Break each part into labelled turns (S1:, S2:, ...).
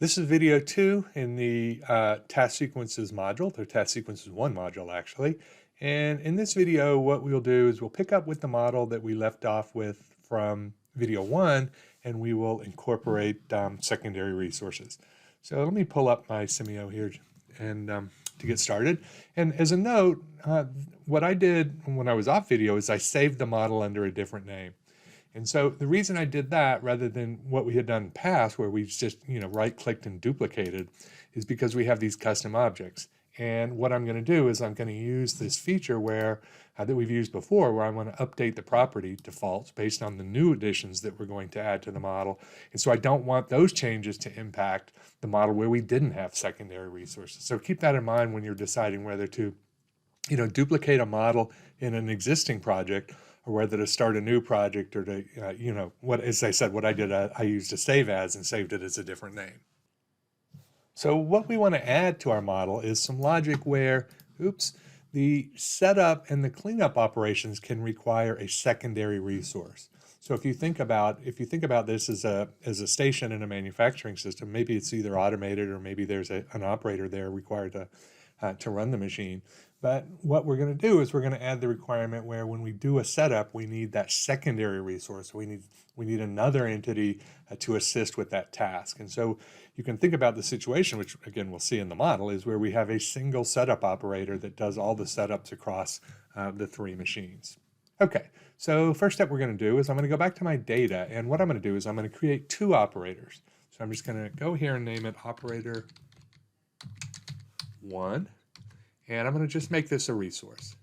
S1: This is video 2 in the task sequences module, the task sequences 1 module actually. And in this video, what we'll do is we'll pick up with the model that we left off with from video 1, and we will incorporate secondary resources. So let me pull up my Simio here and to get started. And as a note, what I did when I was off video is I saved the model under a different name. And so the reason I did that rather than what we had done in the past where we just, right-clicked and duplicated is because we have these custom objects. And what I'm going to do is I'm going to use this feature where that we've used before where I want to update the property defaults based on the new additions that we're going to add to the model. And so I don't want those changes to impact the model where we didn't have secondary resources. So keep that in mind when you're deciding whether to, duplicate a model in an existing project or whether to start a new project or to, as I said, what I did, I used a save as and saved it as a different name. So what we want to add to our model is some logic where, the setup and the cleanup operations can require a secondary resource. So if you think about this as a station in a manufacturing system, maybe it's either automated or maybe there's an operator there required to run the machine. But what we're going to do is we're going to add the requirement where when we do a setup, we need that secondary resource. We need another entity to assist with that task. And so you can think about the situation, which again we'll see in the model, is where we have a single setup operator that does all the setups across the 3 machines. Okay, so first step we're going to do is I'm going to go back to my data, and what I'm going to do is I'm going to create 2 operators. So I'm just going to go here and name it operator 1. And I'm going to just make this a resource.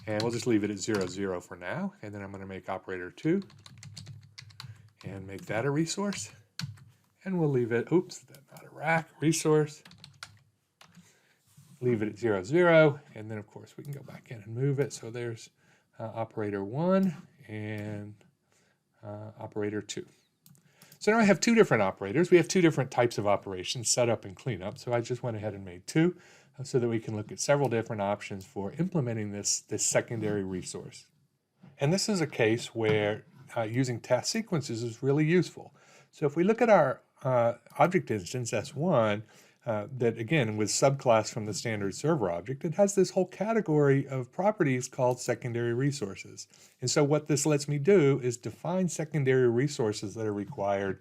S1: And we'll just leave it at 0, 0 for now. And then I'm going to make operator 2 and make that a resource. And we'll leave it, not a rack, resource. Leave it at 0, 0. And then, of course, we can go back in and move it. So there's operator 1 and operator 2. So now I have 2 different operators. We have 2 different types of operations, setup and cleanup. So I just went ahead and made 2 so that we can look at several different options for implementing this secondary resource. And this is a case where using task sequences is really useful. So if we look at our object instance, S1, that again was subclass from the standard server object, it has this whole category of properties called secondary resources. And so what this lets me do is define secondary resources that are required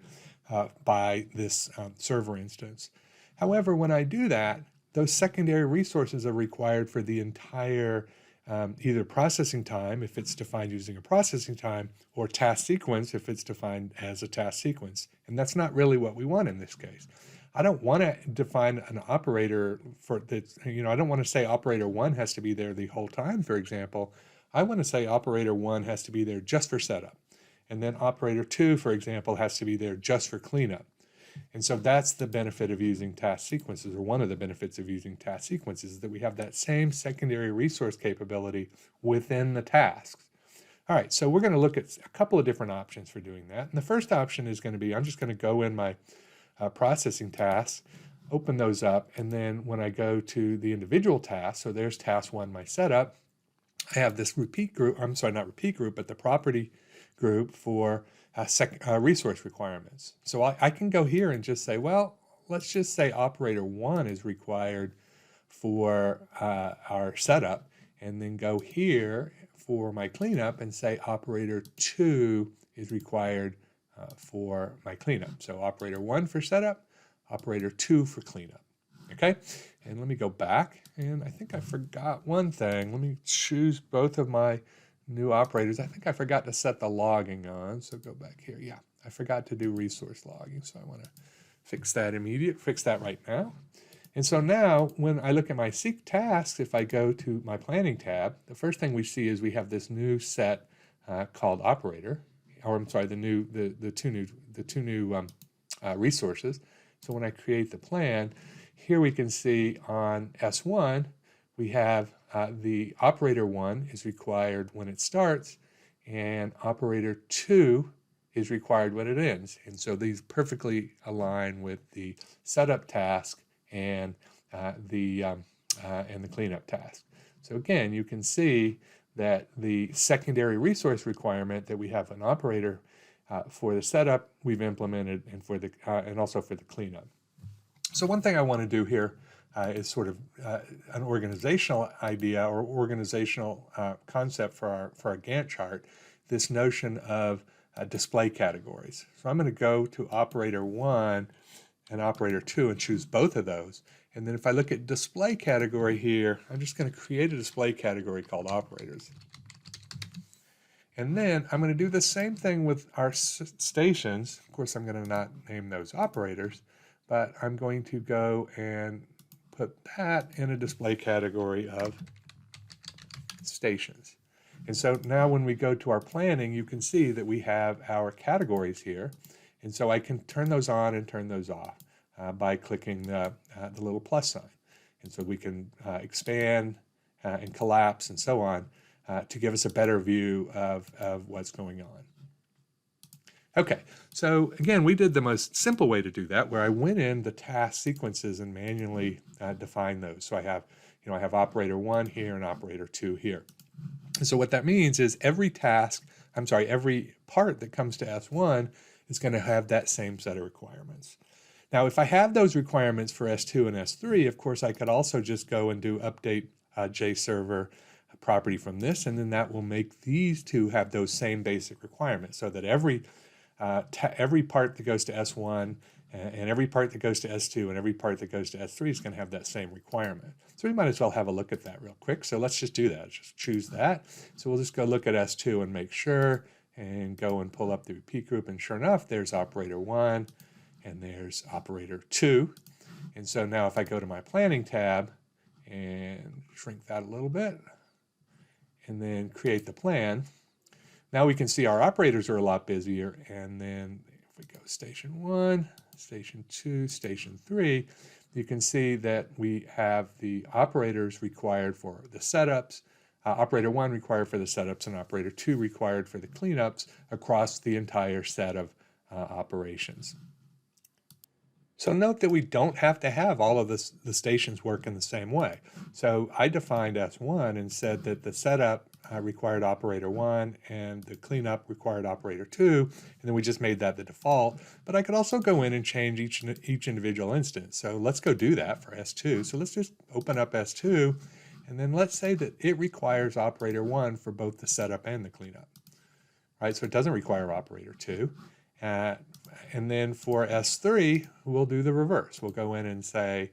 S1: by this server instance. However, when I do that, those secondary resources are required for the entire either processing time, if it's defined using a processing time, or task sequence, if it's defined as a task sequence. And that's not really what we want in this case. I don't want to define an operator for that, I don't want to say operator 1 has to be there the whole time, for example. I want to say operator 1 has to be there just for setup. And then operator 2, for example, has to be there just for cleanup. And so that's the benefit of using task sequences, or one of the benefits of using task sequences, is that we have that same secondary resource capability within the tasks. All right, so we're going to look at a couple of different options for doing that. And the first option is going to be, I'm just going to go in my processing tasks, open those up, and then when I go to the individual tasks, so there's task 1, my setup, I have this repeat group, I'm sorry, not repeat group, but the property group for resource requirements. So I can go here and just say, well, let's just say operator 1 is required for our setup, and then go here for my cleanup and say operator 2 is required for my cleanup. So operator 1 for setup, operator 2 for cleanup. Okay, and let me go back, and I think I forgot one thing. Let me choose both of my new operators. I think I forgot to set the logging on, so go back here. Yeah, I forgot to do resource logging, so I want to fix that right now. And so now when I look at my seek tasks, if I go to my planning tab, the first thing we see is we have this new set called operator, or I'm sorry, the two new resources. So when I create the plan, here we can see on S1 we have the operator 1 is required when it starts, and operator 2 is required when it ends. And so these perfectly align with the setup task and the cleanup task. So again, you can see that the secondary resource requirement that we have an operator For the setup, we've implemented, and for the and also for the cleanup. So one thing I want to do here is sort of an organizational idea or organizational concept for our Gantt chart. This notion of display categories. So I'm going to go to operator 1 and operator 2 and choose both of those. And then if I look at display category here, I'm just going to create a display category called operators. And then I'm going to do the same thing with our stations. Of course, I'm going to not name those operators, but I'm going to go and put that in a display category of stations. And so now when we go to our planning, you can see that we have our categories here. And so I can turn those on and turn those off by clicking the little plus sign. And so we can expand and collapse and so on to give us a better view of what's going on. Okay, so again, we did the most simple way to do that, where I went in the task sequences and manually defined those. So I have operator 1 here and operator 2 here. And so what that means is every part that comes to S1 is going to have that same set of requirements. Now, if I have those requirements for S2 and S3, of course, I could also just go and do update JServer property from this, and then that will make these two have those same basic requirements, so that every part that goes to S1 and every part that goes to S2 and every part that goes to S3 is going to have that same requirement. So we might as well have a look at that real quick. So let's just do that. Just choose that. So we'll just go look at S2 and make sure, and go and pull up the repeat group, and sure enough, there's operator 1 and there's operator 2. And so now if I go to my planning tab and shrink that a little bit, and then create the plan, now we can see our operators are a lot busier. And then if we go station 1, station 2, station 3, you can see that we have the operators required for the setups, operator 1 required for the setups, and operator 2 required for the cleanups across the entire set of operations. So note that we don't have to have all of the stations work in the same way. So I defined S1 and said that the setup required operator 1 and the cleanup required operator 2, and then we just made that the default. But I could also go in and change each individual instance. So let's go do that for S2. So let's just open up S2, and then let's say that it requires operator 1 for both the setup and the cleanup. Right? So it doesn't require operator 2. And then for S3, we'll do the reverse. We'll go in and say,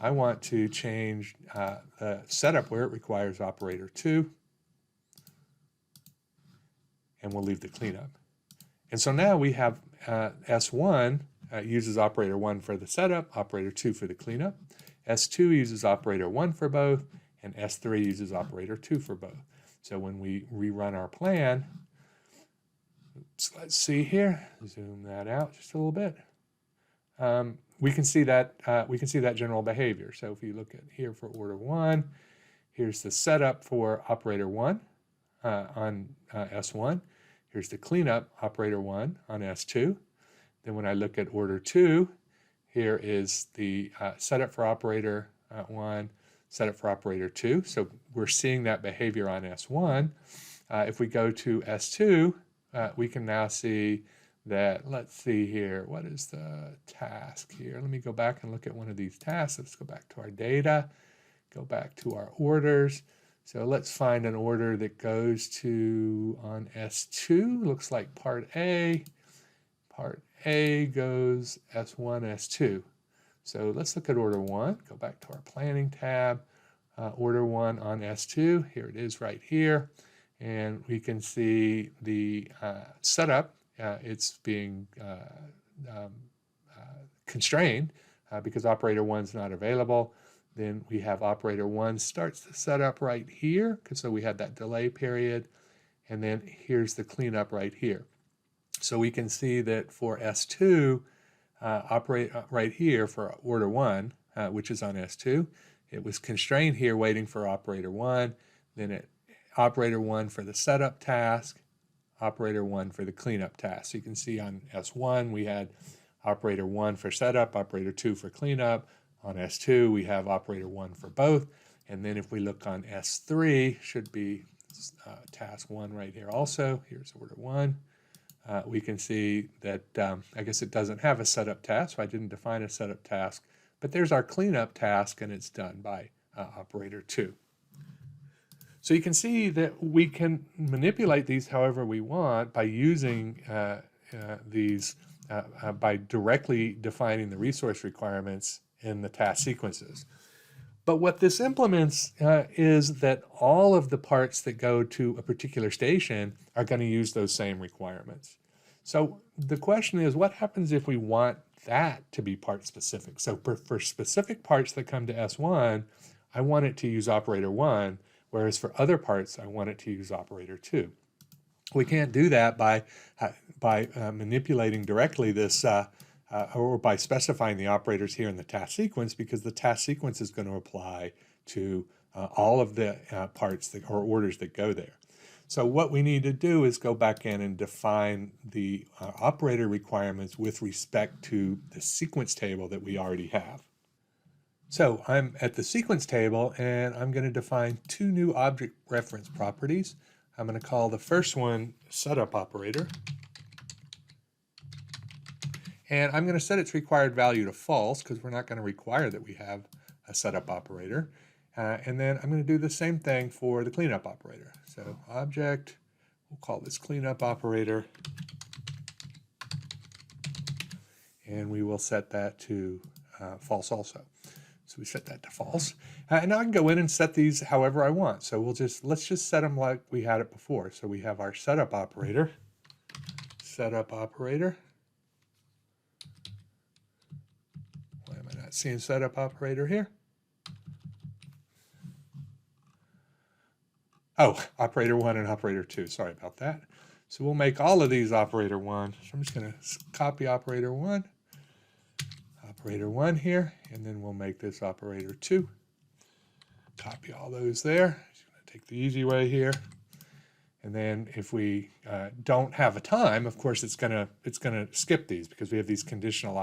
S1: I want to change the setup where it requires operator 2, and we'll leave the cleanup. And so now we have S1 uses operator 1 for the setup, operator 2 for the cleanup. S2 uses operator 1 for both, and S3 uses operator 2 for both. So when we rerun our plan, let's see here, zoom that out just a little bit. We can see that general behavior. So if you look at here for order 1, here's the setup for operator 1 on S1. Here's the cleanup, operator 1 on S2. Then when I look at order 2, here is the setup for operator 1, setup for operator 2. So we're seeing that behavior on S1. If we go to S2, we can now see that, let's see here, what is the task here? Let me go back and look at one of these tasks. Let's go back to our data, go back to our orders. So let's find an order that goes to on S2, looks like part A. Part A goes S1, S2. So let's look at order 1, go back to our planning tab, order 1 on S2, here it is right here. And we can see the setup, it's being constrained because operator 1 is not available. Then we have operator 1 starts the setup right here, because so we had that delay period. And then here's the cleanup right here. So we can see that for S2, operate right here for order 1, which is on S2, it was constrained here waiting for operator 1. Then operator 1 for the setup task, operator 1 for the cleanup task. So you can see on S1 we had operator 1 for setup, operator 2 for cleanup. On S2 we have operator 1 for both. And then if we look on S3, should be task 1 right here also. Here's order 1. we can see that I guess it doesn't have a setup task, so I didn't define a setup task, but there's our cleanup task, and it's done by operator 2. So you can see that we can manipulate these however we want by using these, by directly defining the resource requirements in the task sequences. But what this implements is that all of the parts that go to a particular station are going to use those same requirements. So the question is, what happens if we want that to be part specific? So for specific parts that come to S1, I want it to use operator 1, whereas for other parts, I want it to use operator 2. We can't do that by manipulating directly this or by specifying the operators here in the task sequence, because the task sequence is going to apply to all of the parts that, or orders that go there. So what we need to do is go back in and define the operator requirements with respect to the sequence table that we already have. So I'm at the sequence table, and I'm going to define 2 new object reference properties. I'm going to call the first one setup operator. And I'm going to set its required value to false, because we're not going to require that we have a setup operator. And then I'm going to do the same thing for the cleanup operator. So object, we'll call this cleanup operator. And we will set that to false also. So we set that to false. And now I can go in and set these however I want. So let's just set them like we had it before. So we have our setup operator. Why am I not seeing setup operator here? Oh, operator 1 and operator 2. Sorry about that. So we'll make all of these operator 1. So I'm just going to copy operator 1 here, and then we'll make this operator 2. Copy all those there. Just going to take the easy way here. And then if we don't have a time, of course it's gonna skip these, because we have these conditional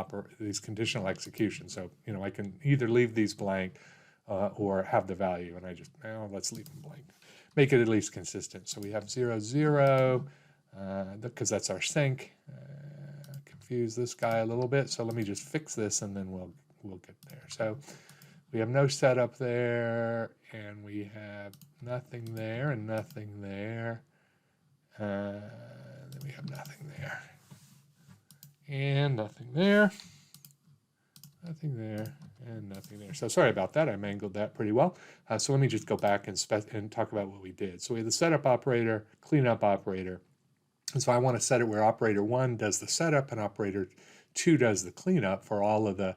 S1: executions. So I can either leave these blank or have the value, and let's leave them blank. Make it at least consistent. So we have 0, 0, because that's our sync. Confuse this guy a little bit. So let me just fix this, and then we'll get there. So we have no setup there, and we have nothing there, and nothing there. Then we have nothing there, and nothing there, nothing there, and nothing there. So sorry about that. I mangled that pretty well. So let me just go back and talk about what we did. So we have the setup operator, cleanup operator. And so I want to set it where operator 1 does the setup and operator 2 does the cleanup for all of the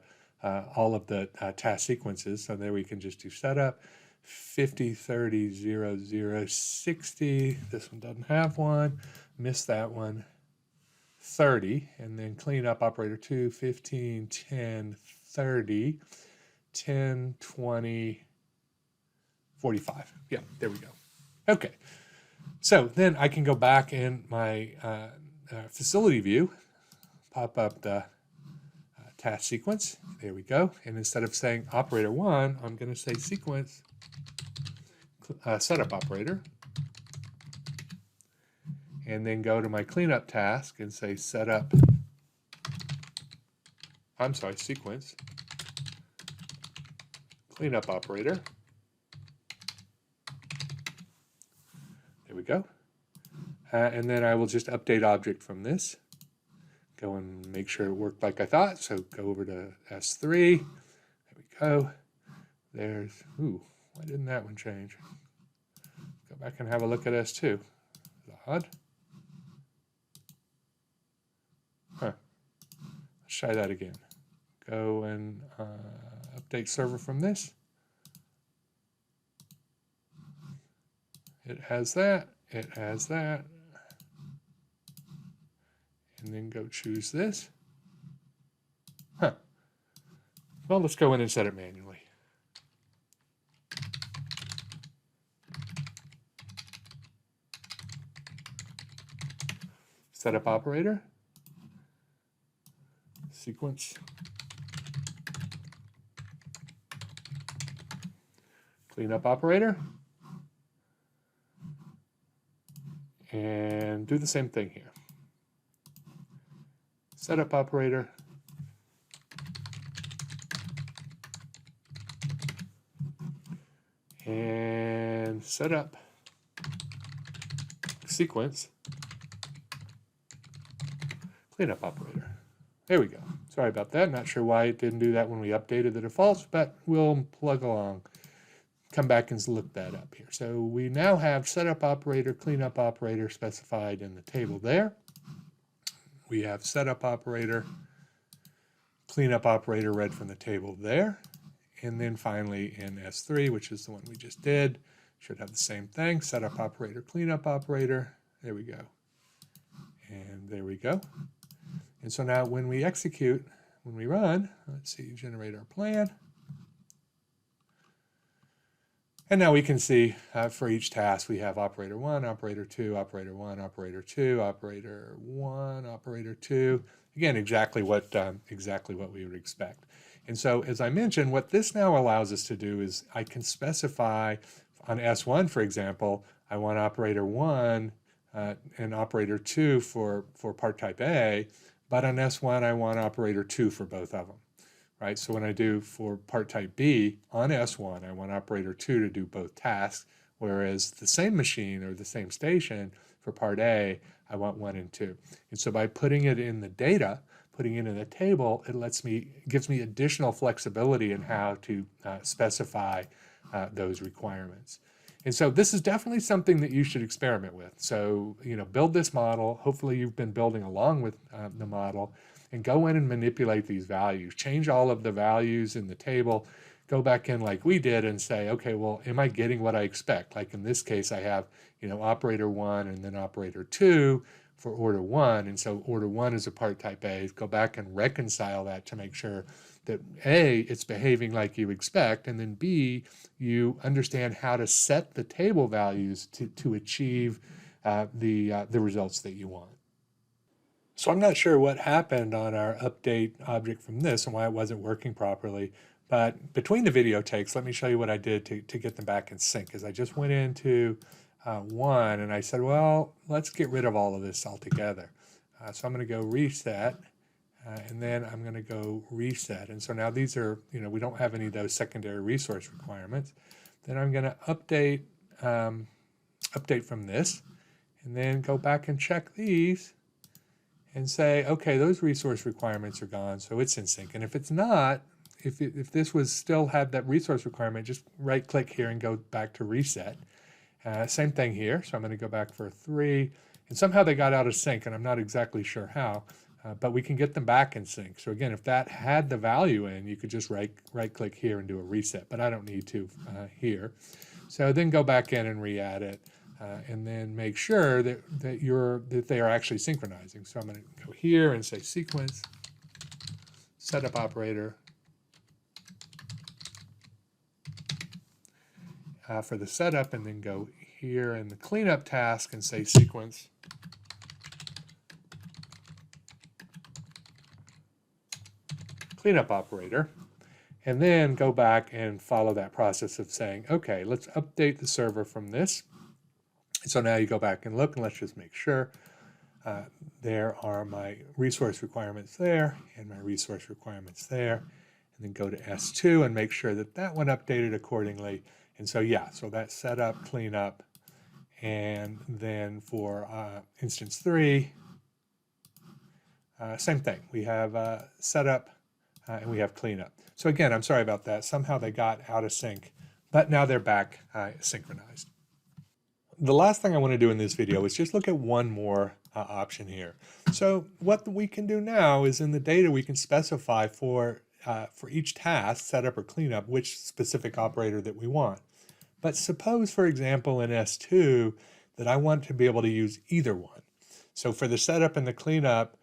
S1: task sequences. So there we can just do setup 50, 30, 0, 0, 60. This one doesn't have one. Missed that one. 30. And then cleanup operator 2, 15, 10, 30, 10, 20, 45. Yeah, there we go. Okay. So then I can go back in my facility view, pop up the task sequence. There we go. And instead of saying operator 1, I'm going to say sequence setup operator. And then go to my cleanup task and say sequence cleanup operator. There we go. And then I will just update object from this. Go and make sure it worked like I thought. So go over to S3. There we go. There's, why didn't that one change? Go back and have a look at S2. That's odd. Let's try that again. Go and update server from this. It has that. It has that. And then go choose this. Well, let's go in and set it manually. Setup operator. Sequence. Cleanup operator. And do the same thing here. setup operator, and setup sequence cleanup operator. There we go. Sorry about that. Not sure why it didn't do that when we updated the defaults, but we'll plug along. Come back and look that up here. So we now have setup operator, cleanup operator specified in the table there. We have setup operator, cleanup operator read from the table there. And then finally in S3, which is the one we just did, should have the same thing, setup operator, cleanup operator. There we go. And there we go. And so now when we execute, when we run, let's see, generate our plan. And now we can see for each task, we have operator 1, operator 2, operator 1, operator 2, operator 1, operator 2. Again, exactly what we would expect. And so as I mentioned, what this now allows us to do is I can specify on S1, for example, I want operator 1 and operator 2 for part type A, but on S1, I want operator 2 for both of them. Right? So when I do for part type B on S1, I want operator 2 to do both tasks, whereas the same machine or the same station for part A, I want 1 and 2. And so by putting it in the data, putting it in the table, it gives me additional flexibility in how to specify those requirements. And so this is definitely something that you should experiment with. So, build this model. Hopefully you've been building along with the model, and go in and manipulate these values. Change all of the values in the table. Go back in like we did and say, okay, well, am I getting what I expect? Like in this case, I have, operator 1 and then operator 2 for order 1. And so order 1 is a part type A. Go back and reconcile that to make sure that A, it's behaving like you expect, and then B, you understand how to set the table values to achieve the results that you want. So I'm not sure what happened on our update object from this and why it wasn't working properly, but between the video takes, let me show you what I did to get them back in sync. Because I just went into 1 and I said, well, let's get rid of all of this altogether. So I'm going to go reset, and then I'm going to go reset. And so now these are, we don't have any of those secondary resource requirements. Then I'm going to update from this, and then go back and check these and say, okay, those resource requirements are gone, so it's in sync. And if it's not, if this was still had that resource requirement, just right click here and go back to reset. Same thing here, so I'm going to go back for 3, and somehow they got out of sync, and I'm not exactly sure how, but we can get them back in sync. So again, if that had the value in, you could just right click here and do a reset, but I don't need to here. So then go back in and re-add it. And then make sure that they are actually synchronizing. So I'm going to go here and say sequence, setup operator for the setup, and then go here in the cleanup task and say sequence, cleanup operator, and then go back and follow that process of saying, okay, let's update the server from this. So now you go back and look, and let's just make sure there are my resource requirements there and my resource requirements there, and then go to S2 and make sure that that one updated accordingly. And so yeah, so that's setup, cleanup, and then for instance 3, same thing. We have setup and we have cleanup. So again, I'm sorry about that. Somehow they got out of sync, but now they're back synchronized. The last thing I want to do in this video is just look at one more option here. So what we can do now is in the data we can specify for each task, setup or cleanup, which specific operator that we want. But suppose, for example, in S2 that I want to be able to use either one. So for the setup and the cleanup,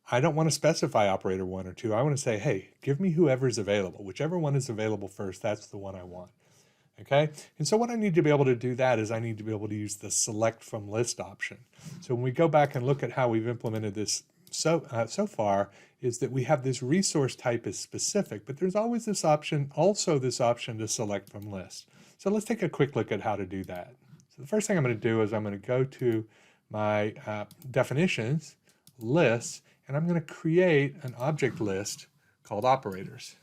S1: I don't want to specify operator 1 or 2. I want to say, hey, give me whoever's available. Whichever one is available first, that's the one I want. Okay, and so what I need to be able to do that is I need to be able to use the select from list option. So when we go back and look at how we've implemented this so far, is that we have this resource type is specific, but there's always this option, also this option to select from list. So let's take a quick look at how to do that. So the first thing I'm going to do is I'm going to go to my definitions, lists, and I'm going to create an object list called operators.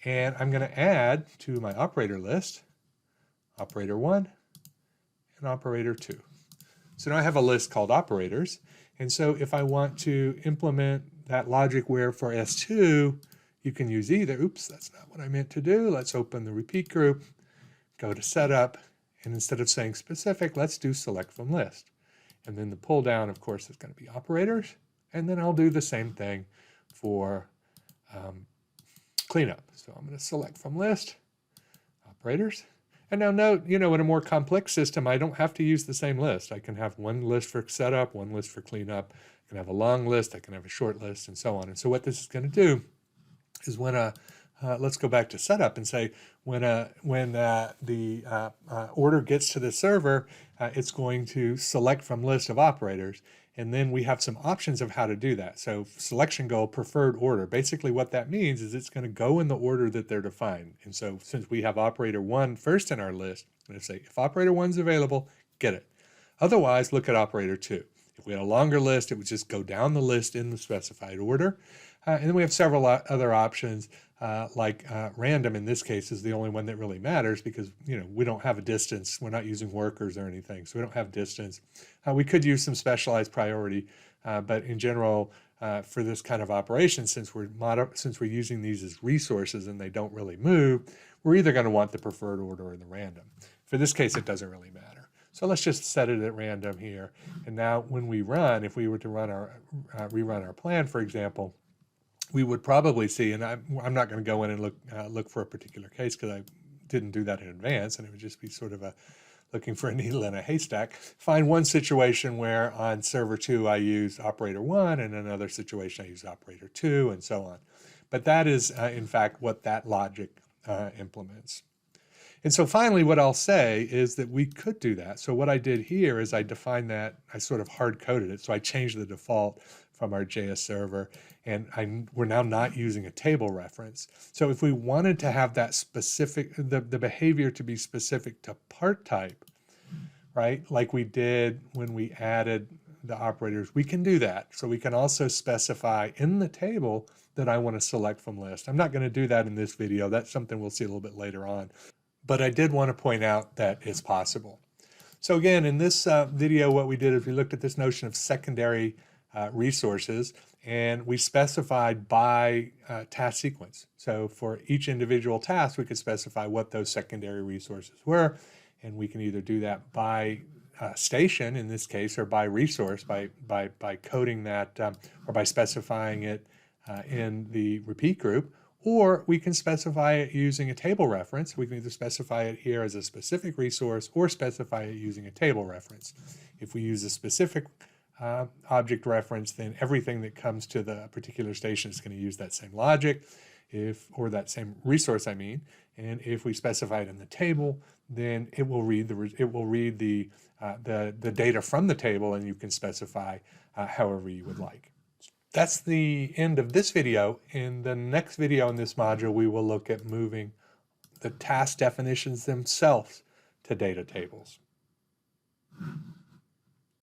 S1: And I'm going to add to my operator list operator 1 and operator 2. So now I have a list called operators. And so if I want to implement that logic where for S2, you can use either. Oops, that's not what I meant to do. Let's open the repeat group, go to setup, and instead of saying specific, let's do select from list. And then the pull down, of course, is going to be operators. And then I'll do the same thing for cleanup. So I'm going to select from list, operators. And now note, in a more complex system, I don't have to use the same list. I can have one list for setup, one list for cleanup. I can have a long list, I can have a short list, and so on. And so what this is going to do is when let's go back to setup and say when the order gets to the server, it's going to select from list of operators. And then we have some options of how to do that. So selection goal, preferred order. Basically what that means is it's going to go in the order that they're defined. And so since we have operator 1 first in our list, I'm going to say if operator 1 is available, get it. Otherwise, look at operator 2. If we had a longer list, it would just go down the list in the specified order. And then we have several other options like random in this case is the only one that really matters because we don't have a distance. We're not using workers or anything, so we don't have distance. We could use some specialized priority, but in general, for this kind of operation, since we're using these as resources and they don't really move, we're either going to want the preferred order or the random. For this case, it doesn't really matter. So let's just set it at random here. And now when we run, if we were to run rerun our plan, for example, we would probably see, and I'm not going to go in and look for a particular case because I didn't do that in advance, and it would just be sort of looking for a needle in a haystack. Find one situation where on server 2 I use operator 1, and another situation I use operator 2, and so on. But that is, in fact, what that logic implements. And so finally, what I'll say is that we could do that. So what I did here is I defined that, I sort of hard-coded it. So I changed the default from our JS server, and we're now not using a table reference. So if we wanted to have that specific, the behavior to be specific to part type, right, like we did when we added the operators, we can do that. So we can also specify in the table that I want to select from list. I'm not going to do that in this video. That's something we'll see a little bit later on. But I did want to point out that it's possible. So again, in this video, what we did is we looked at this notion of secondary resources, and we specified by task sequence. So for each individual task, we could specify what those secondary resources were, and we can either do that by station in this case, or by resource, by coding that, or by specifying it in the repeat group, or we can specify it using a table reference. We can either specify it here as a specific resource or specify it using a table reference. If we use a specific object reference, then everything that comes to the particular station is going to use that same logic, or that same resource, I mean. And if we specify it in the table, then it will read the data from the table, and you can specify however you would like. That's the end of this video. In the next video in this module, we will look at moving the task definitions themselves to data tables.